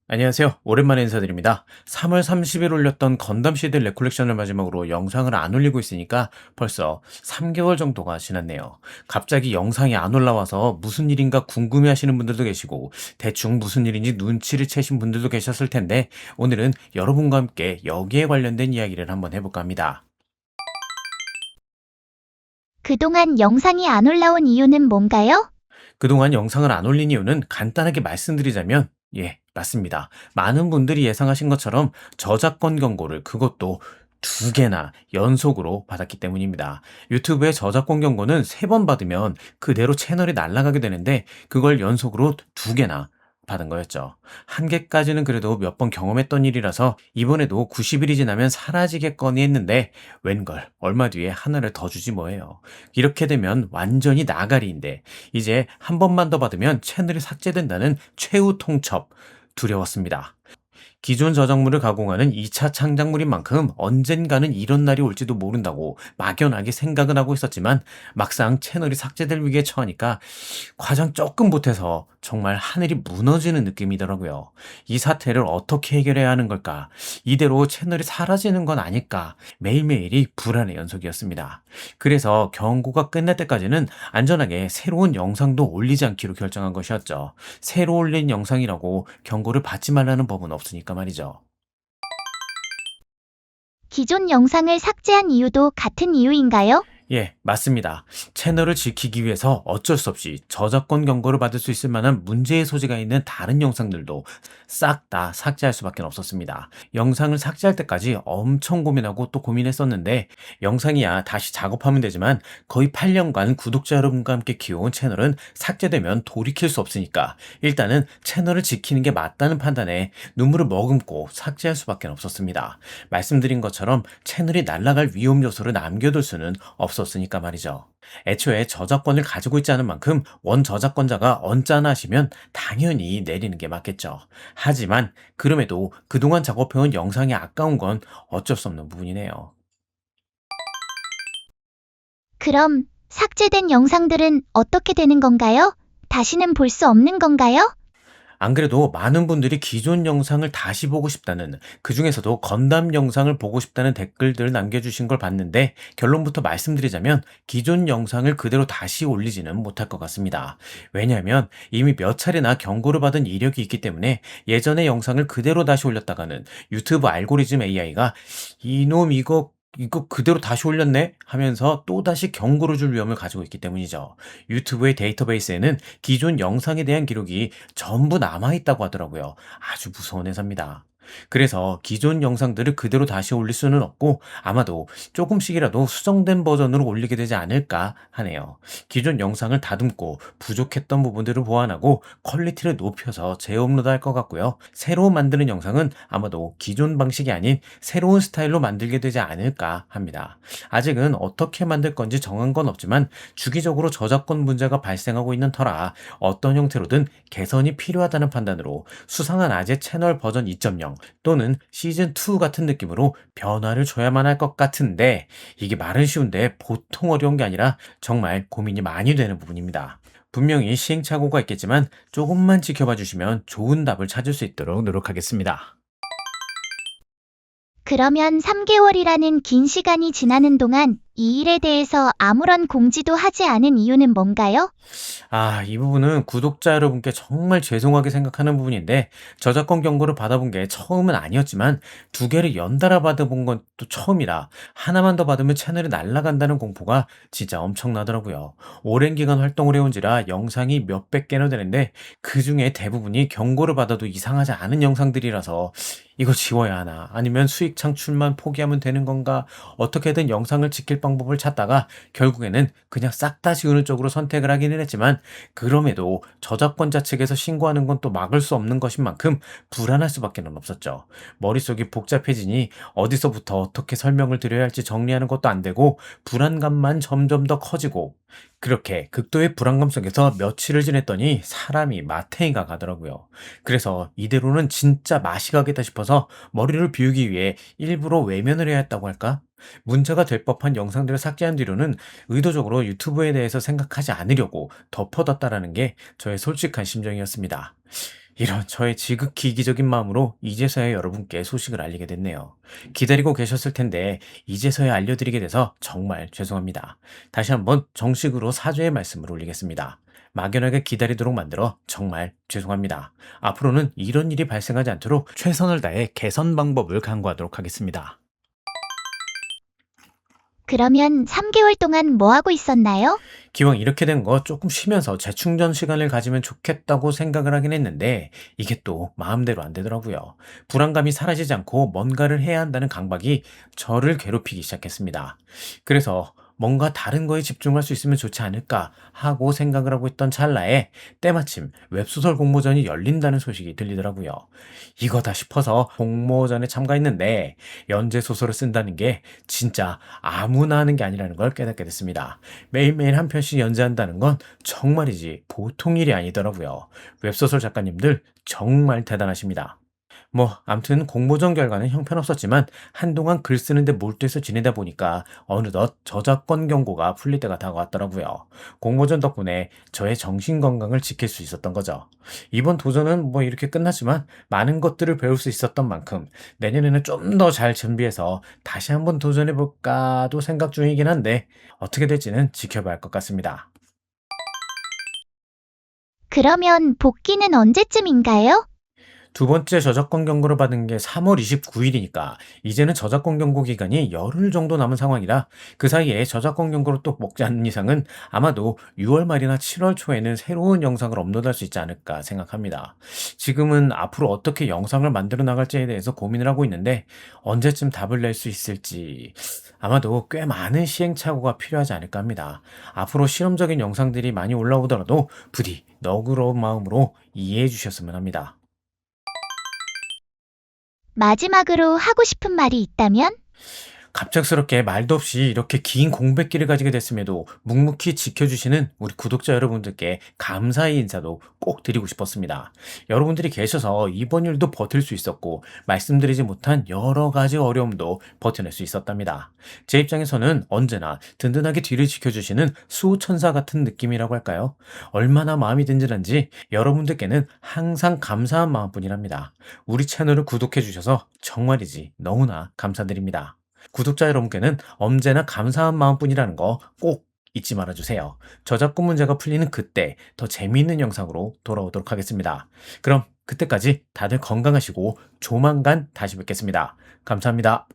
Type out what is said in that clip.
안녕하세요. 오랜만에 인사드립니다. 3월 30일 올렸던 건담 시드 레콜렉션을 마지막으로 영상을 안 올리고 있으니까 벌써 3개월 정도가 지났네요. 갑자기 영상이 안 올라와서 무슨 일인가 궁금해 하시는 분들도 계시고 대충 무슨 일인지 눈치를 채신 분들도 계셨을 텐데 오늘은 여러분과 함께 여기에 관련된 이야기를 한번 해볼까 합니다. 그동안 영상이 안 올라온 이유는 뭔가요? 그동안 영상을 안 올린 이유는 간단하게 말씀드리자면 맞습니다. 많은 분들이 예상하신 것처럼 저작권 경고를 그것도 두 개나 연속으로 받았기 때문입니다. 유튜브의 저작권 경고는 3번 받으면 그대로 채널이 날아가게 되는데 그걸 연속으로 두 개나 받은 거였죠. 한 개까지는 그래도 몇 번 경험했던 일이라서 이번에도 90일이 지나면 사라지겠거니 했는데 웬걸 얼마 뒤에 하나를 더 주지 뭐예요. 이렇게 되면 완전히 나가리인데 이제 한 번만 더 받으면 채널이 삭제된다는 최후 통첩 두려웠습니다. 기존 저작물을 가공하는 2차 창작물인 만큼 언젠가는 이런 날이 올지도 모른다고 막연하게 생각은 하고 있었지만 막상 채널이 삭제될 위기에 처하니까 과장 조금 못해서 정말 하늘이 무너지는 느낌이더라고요. 이 사태를 어떻게 해결해야 하는 걸까? 이대로 채널이 사라지는 건 아닐까? 매일매일이 불안의 연속이었습니다. 그래서 경고가 끝날 때까지는 안전하게 새로운 영상도 올리지 않기로 결정한 것이었죠. 새로 올린 영상이라고 경고를 받지 말라는 법은 없으니까 말이죠. 기존 영상을 삭제한 이유도 같은 이유인가요? 맞습니다. 채널을 지키기 위해서 어쩔 수 없이 저작권 경고를 받을 수 있을 만한 문제의 소지가 있는 다른 영상들도 싹 다 삭제할 수밖에 없었습니다. 영상을 삭제할 때까지 엄청 고민하고 또 고민했었는데 영상이야 다시 작업하면 되지만 거의 8년간 구독자 여러분과 함께 키워온 채널은 삭제되면 돌이킬 수 없으니까 일단은 채널을 지키는 게 맞다는 판단에 눈물을 머금고 삭제할 수밖에 없었습니다. 말씀드린 것처럼 채널이 날아갈 위험 요소를 남겨둘 수는 없었으니까 말이죠. 애초에 저작권을 가지고 있지 않은 만큼 원 저작권자가 언짢아 하시면 당연히 내리는 게 맞겠죠. 하지만 그럼에도 그동안 작업해온 영상이 아까운 건 어쩔 수 없는 부분이네요. 그럼 삭제된 영상들은 어떻게 되는 건가요? 다시는 볼 수 없는 건가요? 안 그래도 많은 분들이 기존 영상을 다시 보고 싶다는, 그중에서도 건담 영상을 보고 싶다는 댓글들 남겨주신 걸 봤는데 결론부터 말씀드리자면 기존 영상을 그대로 다시 올리지는 못할 것 같습니다. 왜냐하면 이미 몇 차례나 경고를 받은 이력이 있기 때문에 예전의 영상을 그대로 다시 올렸다가는 유튜브 알고리즘 AI가 이놈 이거 그대로 다시 올렸네? 하면서 또다시 경고를 줄 위험을 가지고 있기 때문이죠. 유튜브의 데이터베이스에는 기존 영상에 대한 기록이 전부 남아있다고 하더라고요. 아주 무서운 회사입니다. 그래서 기존 영상들을 그대로 다시 올릴 수는 없고 아마도 조금씩이라도 수정된 버전으로 올리게 되지 않을까 하네요. 기존 영상을 다듬고 부족했던 부분들을 보완하고 퀄리티를 높여서 재업로드할 것 같고요. 새로 만드는 영상은 아마도 기존 방식이 아닌 새로운 스타일로 만들게 되지 않을까 합니다. 아직은 어떻게 만들 건지 정한 건 없지만 주기적으로 저작권 문제가 발생하고 있는 터라 어떤 형태로든 개선이 필요하다는 판단으로 수상한 아재 채널 버전 2.0 또는 시즌2 같은 느낌으로 변화를 줘야만 할 것 같은데 이게 말은 쉬운데 보통 어려운 게 아니라 정말 고민이 많이 되는 부분입니다. 분명히 시행착오가 있겠지만 조금만 지켜봐 주시면 좋은 답을 찾을 수 있도록 노력하겠습니다. 그러면 3개월이라는 긴 시간이 지나는 동안 이 일에 대해서 아무런 공지도 하지 않은 이유는 뭔가요? 이 부분은 구독자 여러분께 정말 죄송하게 생각하는 부분인데 저작권 경고를 받아본 게 처음은 아니었지만 두 개를 연달아 받아본 건 또 처음이라 하나만 더 받으면 채널이 날아간다는 공포가 진짜 엄청나더라고요. 오랜 기간 활동을 해온지라 영상이 몇백 개나 되는데 그중에 대부분이 경고를 받아도 이상하지 않은 영상들이라서 이거 지워야 하나 아니면 수익 창출만 포기하면 되는 건가 어떻게든 영상을 지킬 방법을 찾다가 결국에는 그냥 싹 다 지우는 쪽으로 선택을 하기는 했지만 그럼에도 저작권자 측에서 신고하는 건 또 막을 수 없는 것인 만큼 불안할 수밖에 없었죠. 머릿속이 복잡해지니 어디서부터 어떻게 설명을 드려야 할지 정리하는 것도 안 되고 불안감만 점점 더 커지고 그렇게 극도의 불안감 속에서 며칠을 지냈더니 사람이 마탱이가 가더라고요. 그래서 이대로는 진짜 맛이 가겠다 싶어서 머리를 비우기 위해 일부러 외면을 해야 했다고 할까? 문제가 될 법한 영상들을 삭제한 뒤로는 의도적으로 유튜브에 대해서 생각하지 않으려고 덮어뒀다라는 게 저의 솔직한 심정이었습니다. 이런 저의 지극히 이기적인 마음으로 이제서야 여러분께 소식을 알리게 됐네요. 기다리고 계셨을 텐데 이제서야 알려드리게 돼서 정말 죄송합니다. 다시 한번 정식으로 사죄의 말씀을 올리겠습니다. 막연하게 기다리도록 만들어 정말 죄송합니다. 앞으로는 이런 일이 발생하지 않도록 최선을 다해 개선 방법을 강구하도록 하겠습니다. 그러면 3개월 동안 뭐 하고 있었나요? 기왕 이렇게 된 거 조금 쉬면서 재충전 시간을 가지면 좋겠다고 생각을 하긴 했는데 이게 또 마음대로 안 되더라고요. 불안감이 사라지지 않고 뭔가를 해야 한다는 강박이 저를 괴롭히기 시작했습니다. 그래서 뭔가 다른 거에 집중할 수 있으면 좋지 않을까 하고 생각을 하고 있던 찰나에 때마침 웹소설 공모전이 열린다는 소식이 들리더라고요. 이거다 싶어서 공모전에 참가했는데 연재 소설을 쓴다는 게 진짜 아무나 하는 게 아니라는 걸 깨닫게 됐습니다. 매일매일 한 편씩 연재한다는 건 정말이지 보통 일이 아니더라고요. 웹소설 작가님들 정말 대단하십니다. 암튼 공모전 결과는 형편없었지만 한동안 글 쓰는데 몰두해서 지내다 보니까 어느덧 저작권 경고가 풀릴 때가 다가왔더라고요. 공모전 덕분에 저의 정신 건강을 지킬 수 있었던 거죠. 이번 도전은 이렇게 끝났지만 많은 것들을 배울 수 있었던 만큼 내년에는 좀 더 잘 준비해서 다시 한번 도전해볼까도 생각 중이긴 한데 어떻게 될지는 지켜봐야 할 것 같습니다. 그러면 복귀는 언제쯤인가요? 두 번째 저작권 경고를 받은 게 3월 29일이니까 이제는 저작권 경고 기간이 열흘 정도 남은 상황이라 그 사이에 저작권 경고를 또 먹지 않는 이상은 아마도 6월 말이나 7월 초에는 새로운 영상을 업로드할 수 있지 않을까 생각합니다. 지금은 앞으로 어떻게 영상을 만들어 나갈지에 대해서 고민을 하고 있는데 언제쯤 답을 낼 수 있을지 아마도 꽤 많은 시행착오가 필요하지 않을까 합니다. 앞으로 실험적인 영상들이 많이 올라오더라도 부디 너그러운 마음으로 이해해 주셨으면 합니다. 마지막으로 하고 싶은 말이 있다면? 갑작스럽게 말도 없이 이렇게 긴 공백기를 가지게 됐음에도 묵묵히 지켜주시는 우리 구독자 여러분들께 감사의 인사도 꼭 드리고 싶었습니다. 여러분들이 계셔서 이번 일도 버틸 수 있었고 말씀드리지 못한 여러 가지 어려움도 버텨낼 수 있었답니다. 제 입장에서는 언제나 든든하게 뒤를 지켜주시는 수호천사 같은 느낌이라고 할까요? 얼마나 마음이 든든한지 여러분들께는 항상 감사한 마음뿐이랍니다. 우리 채널을 구독해 주셔서 정말이지 너무나 감사드립니다. 구독자 여러분께는 언제나 감사한 마음뿐이라는 거 꼭 잊지 말아주세요. 저작권 문제가 풀리는 그때 더 재미있는 영상으로 돌아오도록 하겠습니다. 그럼 그때까지 다들 건강하시고 조만간 다시 뵙겠습니다. 감사합니다.